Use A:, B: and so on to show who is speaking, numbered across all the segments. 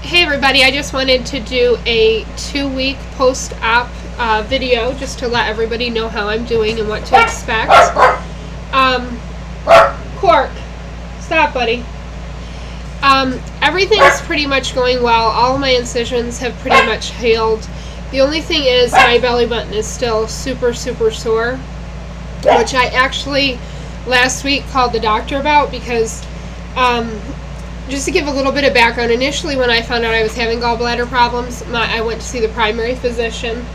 A: Hey everybody, I just wanted to do a 2-week post-op video just to let everybody know how I'm doing and what to expect. Quark, stop buddy. Everything's pretty much going well. All of my incisions have pretty much healed. The only thing is my belly button is still super sore, which I actually last week called the doctor about because just to give a little bit of background, initially when I found out I was having gallbladder problems, I went to see the primary physician.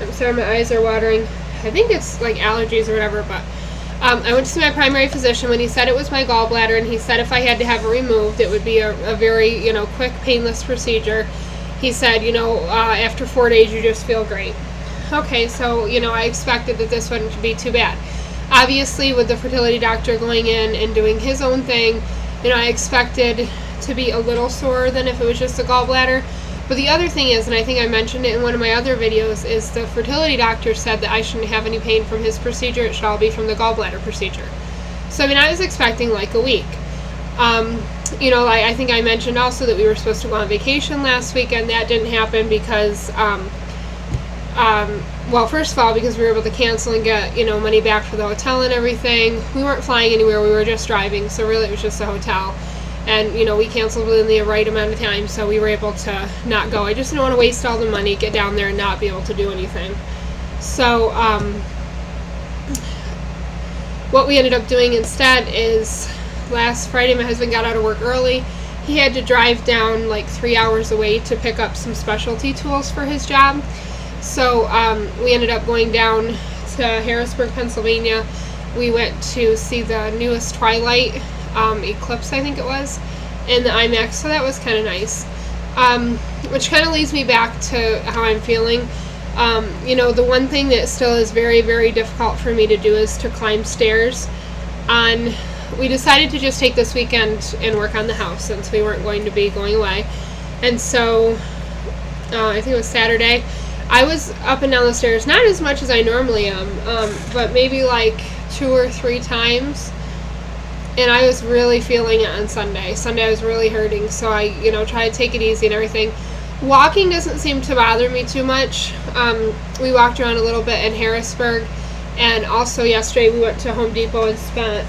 A: I'm sorry, my eyes are watering. I think it's like allergies or whatever, but I went to see my primary physician when he said it was my gallbladder, and he said if I had to have it removed, it would be a very, quick, painless procedure. He said, after 4 days, you just feel great. Okay, so, I expected that this wouldn't be too bad. Obviously, with the fertility doctor going in and doing his own thing, I expected to be a little sore than if it was just a gallbladder. But the other thing is, and I think I mentioned it in one of my other videos, is the fertility doctor said that I shouldn't have any pain from his procedure. It should all be from the gallbladder procedure. So, I was expecting like a week. I think I mentioned also that we were supposed to go on vacation last weekend. That didn't happen because, well, first of all, because we were able to cancel and get, money back for the hotel and everything. We weren't flying anywhere. We were just driving. So really it was just a hotel. And, we canceled within the right amount of time. So we were able to not go. I just didn't want to waste all the money, get down there and not be able to do anything. So, what we ended up doing instead is last Friday my husband got out of work early. He had to drive down like 3 hours away to pick up some specialty tools for his job. So we ended up going down to Harrisburg, Pennsylvania. We went to see the newest Twilight Eclipse, I think it was, in the IMAX, so that was kind of nice. Which kind of leads me back to how I'm feeling. The one thing that still is very, very difficult for me to do is to climb stairs. We decided to just take this weekend and work on the house since we weren't going to be going away. And so, I think it was Saturday, I was up and down the stairs, not as much as I normally am, but maybe like 2 or 3 times. And I was really feeling it on Sunday. Sunday I was really hurting, so I, try to take it easy and everything. Walking doesn't seem to bother me too much. We walked around a little bit in Harrisburg, and also yesterday we went to Home Depot and spent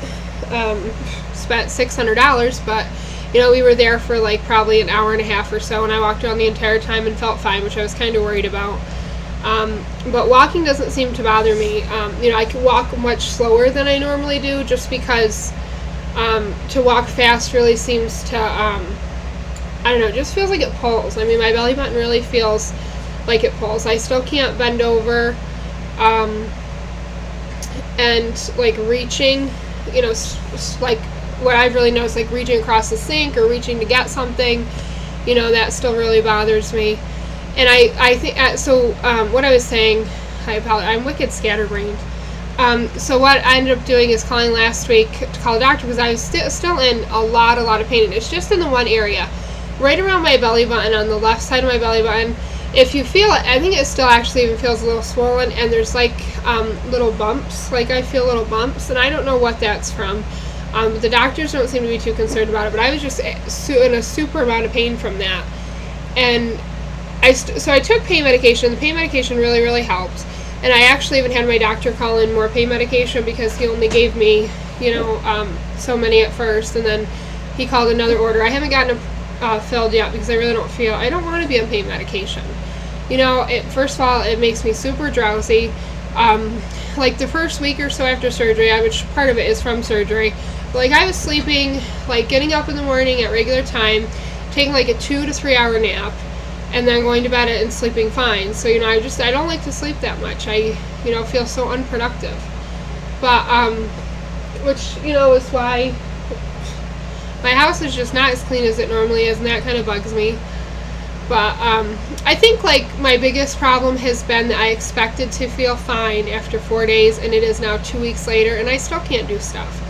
A: $600, but we were there for like probably an hour and a half or so, and I walked around the entire time and felt fine, which I was kind of worried about. But walking doesn't seem to bother me. I can walk much slower than I normally do just because to walk fast really seems to, I don't know, it just feels like it pulls. My belly button really feels like it pulls. I still can't bend over, and like reaching, like what I've really noticed, like reaching across the sink or reaching to get something, that still really bothers me. And I think, so what I was saying, I apologize, I'm wicked scatterbrained. So what I ended up doing is calling last week to call a doctor because I was still in a lot of pain. And it's just in the one area, right around my belly button, on the left side of my belly button. If you feel it, I think it still actually even feels a little swollen, and there's like little bumps, like I feel little bumps, and I don't know what that's from. The doctors don't seem to be too concerned about it, but I was just in a super amount of pain from that. And so I took pain medication. The pain medication really helped. And I actually even had my doctor call in more pain medication because he only gave me, so many at first. And then he called another order. I haven't gotten it filled yet because I really I don't want to be on pain medication. First of all, it makes me super drowsy. Like the first week or so after surgery, which part of it is from surgery, like I was sleeping, like getting up in the morning at regular time, taking like a 2 to 3 hour nap, and then going to bed and sleeping fine. So, I don't like to sleep that much. I, feel so unproductive. But, which, is why my house is just not as clean as it normally is, and that kind of bugs me. But, I think, like, my biggest problem has been that I expected to feel fine after 4 days, and it is now 2 weeks later, and I still can't do stuff.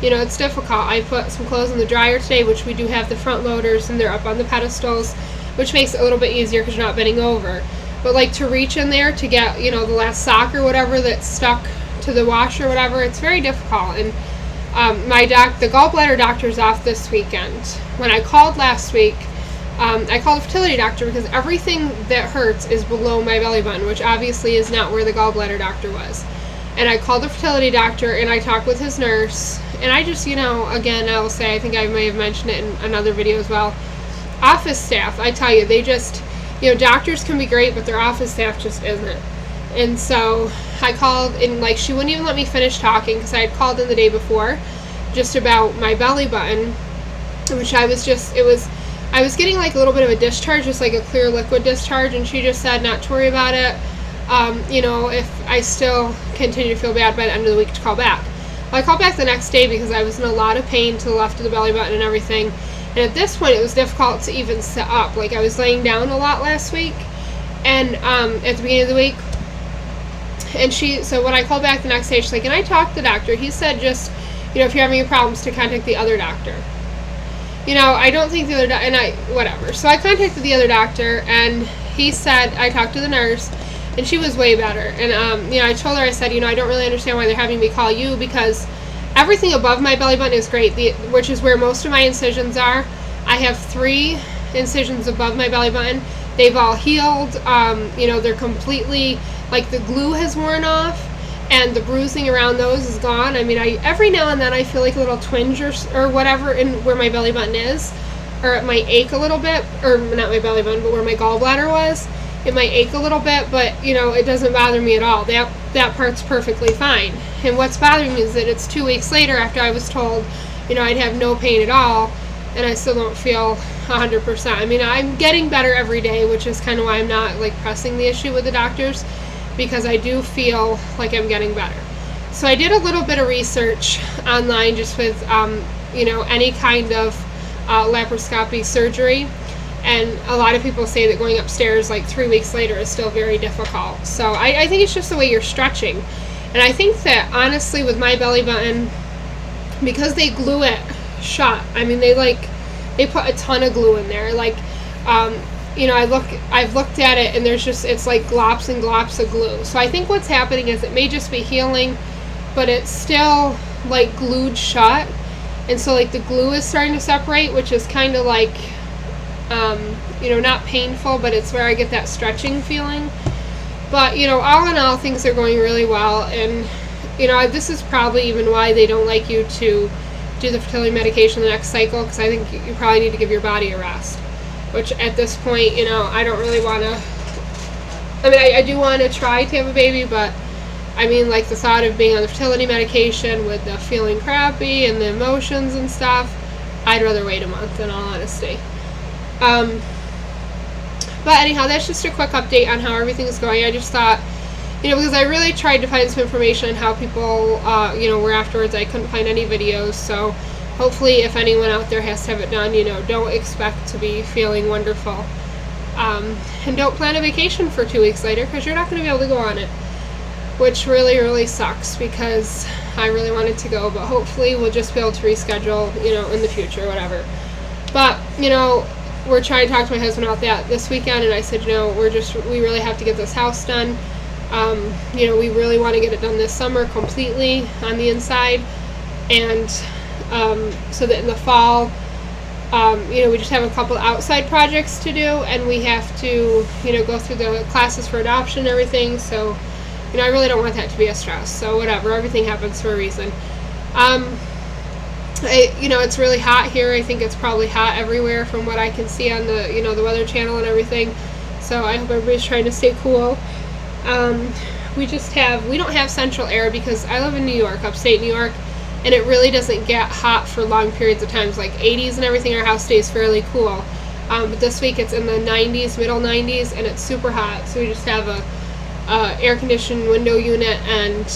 A: It's difficult. I put some clothes in the dryer today, which we do have the front loaders, and they're up on the pedestals, which makes it a little bit easier because you're not bending over. But like to reach in there to get, the last sock or whatever that's stuck to the washer or whatever, it's very difficult. And the gallbladder doctor's off this weekend. When I called last week, I called a fertility doctor because everything that hurts is below my belly button, which obviously is not where the gallbladder doctor was. And I called the fertility doctor, and I talked with his nurse, and I just, again, I will say, I think I may have mentioned it in another video as well, office staff, I tell you, they just, doctors can be great, but their office staff just isn't. And so I called, and like, she wouldn't even let me finish talking because I had called in the day before just about my belly button, which I was getting like a little bit of a discharge, just like a clear liquid discharge, and she just said not to worry about it. If I still continue to feel bad by the end of the week, to call back. Well, I called back the next day because I was in a lot of pain to the left of the belly button and everything. And at this point, it was difficult to even sit up. Like, I was laying down a lot last week, and at the beginning of the week. And so when I called back the next day, she's like, and I talked to the doctor. He said just, if you're having any problems, to contact the other doctor. I don't think the other doctor, whatever. So I contacted the other doctor, and he said, I talked to the nurse, and she was way better. And, I told her, I said, I don't really understand why they're having me call you, because everything above my belly button is great, which is where most of my incisions are. I have 3 incisions above my belly button. They've all healed. They're completely, like, the glue has worn off, and the bruising around those is gone. I mean, every now and then I feel like a little twinge or whatever in where my belly button is, or it might ache a little bit, or not my belly button, but where my gallbladder was. It might ache a little bit, but, it doesn't bother me at all. That part's perfectly fine. And what's bothering me is that it's 2 weeks later after I was told, I'd have no pain at all, and I still don't feel 100%. I mean, I'm getting better every day, which is kind of why I'm not, like, pressing the issue with the doctors, because I do feel like I'm getting better. So I did a little bit of research online just with, any kind of laparoscopy surgery. And a lot of people say that going upstairs like 3 weeks later is still very difficult. So I think it's just the way you're stretching. And I think that honestly with my belly button, because they glue it shut, I mean they put a ton of glue in there. Like, I've looked at it, and it's like glops and glops of glue. So I think what's happening is it may just be healing, but it's still like glued shut. And so like the glue is starting to separate, which is kind of like, not painful, but it's where I get that stretching feeling. But, all in all, things are going really well. And, this is probably even why they don't like you to do the fertility medication the next cycle, because I think you probably need to give your body a rest. Which at this point, I don't really want to, I do want to try to have a baby, but, like the thought of being on the fertility medication with the feeling crappy and the emotions and stuff, I'd rather wait a month, in all honesty. But anyhow, that's just a quick update on how everything is going. I just thought, because I really tried to find some information on how people, were afterwards. I couldn't find any videos, so hopefully if anyone out there has to have it done, don't expect to be feeling wonderful. And don't plan a vacation for 2 weeks later, because you're not going to be able to go on it, which really, really sucks, because I really wanted to go, but hopefully we'll just be able to reschedule, in the future, whatever. But, we're trying to talk to my husband about that this weekend, and I said, we really have to get this house done. We really want to get it done this summer completely on the inside, and so that in the fall, we just have a couple outside projects to do, and we have to, go through the classes for adoption and everything, so, I really don't want that to be a stress, so whatever, everything happens for a reason. It's really hot here. I think it's probably hot everywhere from what I can see on the, the Weather Channel and everything. So I hope everybody's trying to stay cool. We don't have central air because I live in New York, upstate New York, and it really doesn't get hot for long periods of times, like 80s and everything. Our house stays fairly cool. But this week it's in the 90s, middle 90s, and it's super hot. So we just have a air-conditioned window unit and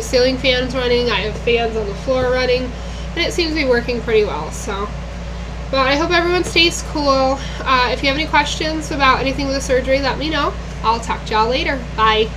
A: ceiling fans running. I have fans on the floor running. And it seems to be working pretty well, so. But I hope everyone stays cool. If you have any questions about anything with the surgery, let me know. I'll talk to y'all later. Bye.